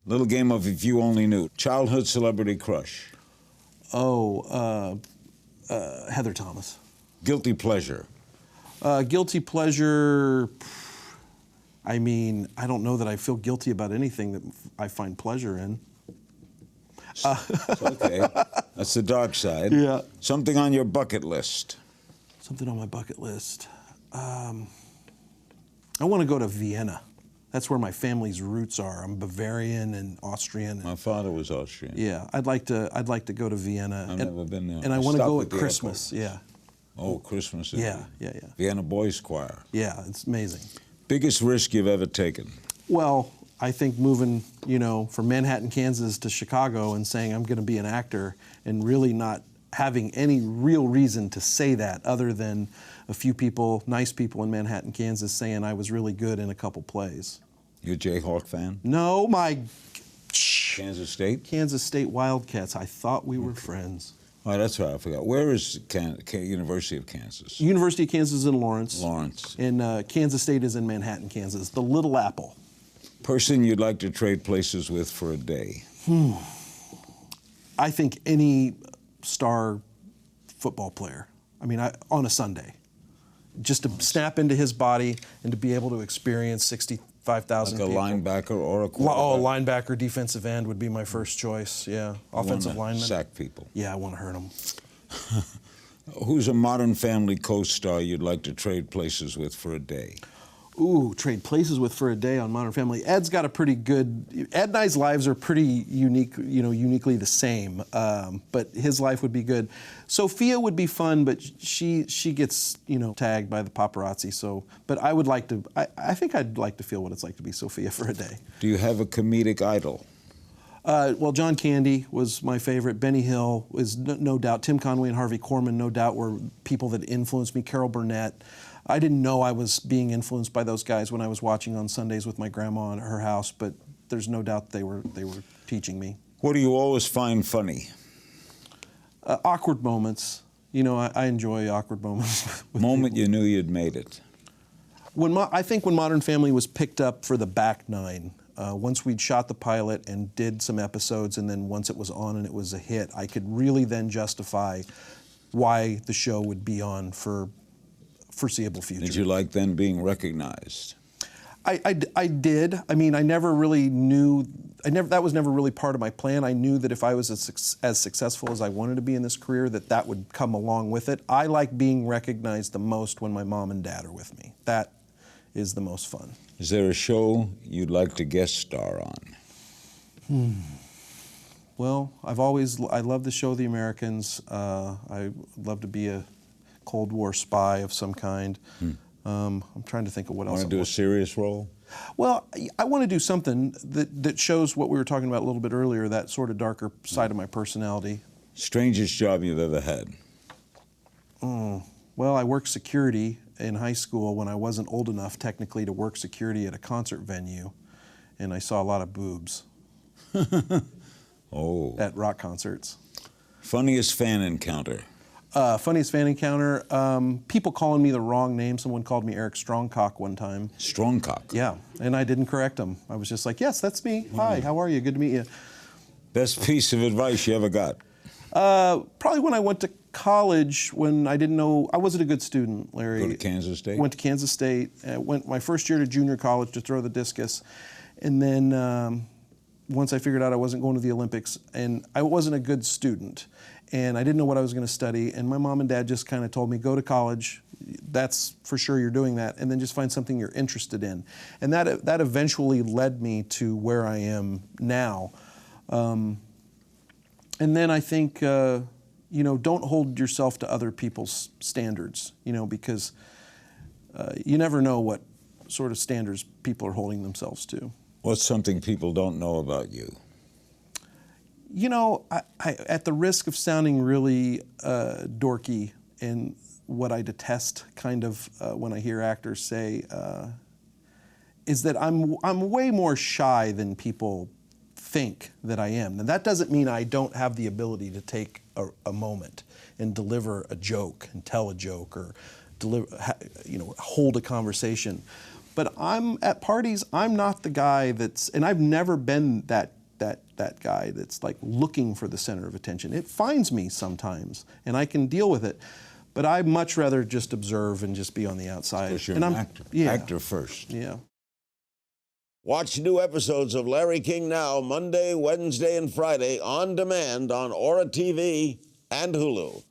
Little game of if you only knew. Childhood celebrity crush. Oh, Heather Thomas. Guilty pleasure. Guilty pleasure, I mean, I don't know that I feel guilty about anything that I find pleasure in. Okay, that's the dark side. Yeah. Something on your bucket list. Something on my bucket list. I want to go to Vienna. That's where my family's roots are. I'm Bavarian and Austrian. My father was Austrian. Yeah, I'd like to go to Vienna. I've never been there. And I want to go at the Christmas. airport. Yeah. Oh, Christmas. Yeah. Vienna Boys Choir. Yeah, it's amazing. Biggest risk you've ever taken? Well, I think moving, from Manhattan, Kansas to Chicago and saying I'm going to be an actor and really not having any real reason to say that other than a few people, nice people in Manhattan, Kansas saying I was really good in a couple plays. You a Jayhawk fan? No, Kansas State? Kansas State Wildcats. I thought we were friends. Oh, that's right, I forgot. Where is University of Kansas? University of Kansas is in Lawrence. Lawrence. And Kansas State is in Manhattan, Kansas. The Little Apple. Person you'd like to trade places with for a day? I think any star football player. I mean, on a Sunday. Just to snap into his body and to be able to experience 65,000 people. Like a linebacker or a quarterback? Oh, a linebacker, defensive end would be my first choice, yeah. Offensive lineman. Sack people. Yeah, I want to hurt them. Who's a Modern Family co-star you'd like to trade places with for a day? Ooh, trade places with for a day on Modern Family. Ed's got a pretty good, Ed and I's lives are pretty unique, uniquely the same, but his life would be good. Sophia would be fun, but she gets, tagged by the paparazzi, so, but I would like to, I think I'd like to feel what it's like to be Sophia for a day. Do you have a comedic idol? Well, John Candy was my favorite. Benny Hill is no doubt. Tim Conway and Harvey Korman, no doubt, were people that influenced me. Carol Burnett. I didn't know I was being influenced by those guys when I was watching on Sundays with my grandma at her house, but there's no doubt they were teaching me. What do you always find funny? Awkward moments. I enjoy awkward moments. Moment you knew you'd made it. I think when Modern Family was picked up for the back nine, once we'd shot the pilot and did some episodes, and then once it was on and it was a hit, I could really then justify why the show would be on for foreseeable future. Did you like then being recognized? I did. I mean, I never really knew, that was never really part of my plan. I knew that if I was as successful as I wanted to be in this career, that would come along with it. I like being recognized the most when my mom and dad are with me. That is the most fun. Is there a show you'd like to guest star on? Well, I love the show The Americans. I love to be a Cold War spy of some kind. I'm trying to think of what else. Want to do a serious role? Well, I want to do something that shows what we were talking about a little bit earlier, that sort of darker side of my personality. Strangest job you've ever had? Well, I worked security in high school when I wasn't old enough technically to work security at a concert venue, and I saw a lot of boobs. Oh. At rock concerts. Funniest fan encounter? Funniest fan encounter, people calling me the wrong name. Someone called me Eric Strongcock one time. Strongcock? Yeah, and I didn't correct them. I was just like, yes, that's me. Hi, how are you? Good to meet you. Best piece of advice you ever got? Probably when I went to college, when I didn't know, I wasn't a good student, Larry. Go to Kansas State? Went to Kansas State. Went my first year to junior college to throw the discus. And then once I figured out I wasn't going to the Olympics, and I wasn't a good student, and I didn't know what I was going to study, and my mom and dad just kind of told me, go to college, that's for sure you're doing that, and then just find something you're interested in. And that eventually led me to where I am now. And then I think, don't hold yourself to other people's standards, because you never know what sort of standards people are holding themselves to. What's something people don't know about you? I at the risk of sounding really dorky, and what I detest kind of when I hear actors say, is that I'm way more shy than people think that I am. And that doesn't mean I don't have the ability to take a moment and deliver a joke and tell a joke or hold a conversation. But I'm at parties, I'm not the guy and I've never been that that guy that's like looking for the center of attention. It finds me sometimes, and I can deal with it. But I'd much rather just observe and just be on the outside. Because you're and an I'm, actor. Yeah. Actor first. Yeah. Watch new episodes of Larry King Now Monday, Wednesday, and Friday on demand on Aura TV and Hulu.